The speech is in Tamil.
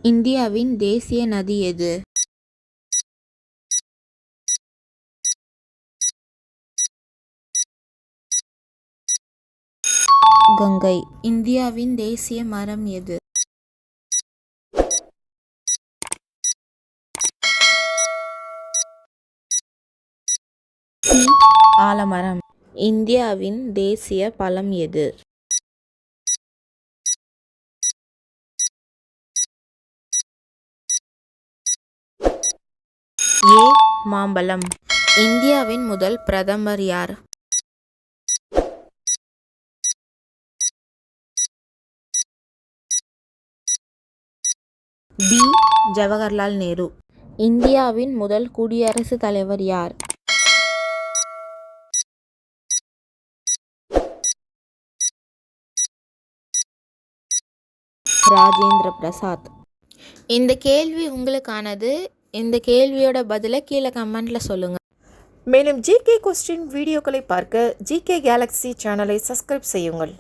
இந்தியாவின் தேசிய நதி எது? கங்கை. இந்தியாவின் தேசிய மரம் எது? ஆலமரம். இந்தியாவின் தேசிய பழம் எது? மாம்பழம். இந்தியாவின் முதல் பிரதமர் யார்? ஜவஹர்லால் நேரு. இந்தியாவின் முதல் குடியரசுத் தலைவர் யார்? ராஜேந்திர பிரசாத். இந்த கேள்வி உங்களுக்கானது. இந்த கேள்வியோட பதிலை கீழே கமெண்ட்ல சொல்லுங்க. மேலும் ஜிகே கொஸ்டின் வீடியோக்களை பார்க்க ஜிகே கேலக்ஸி சேனலை சப்ஸ்கிரைப் செய்யுங்கள்.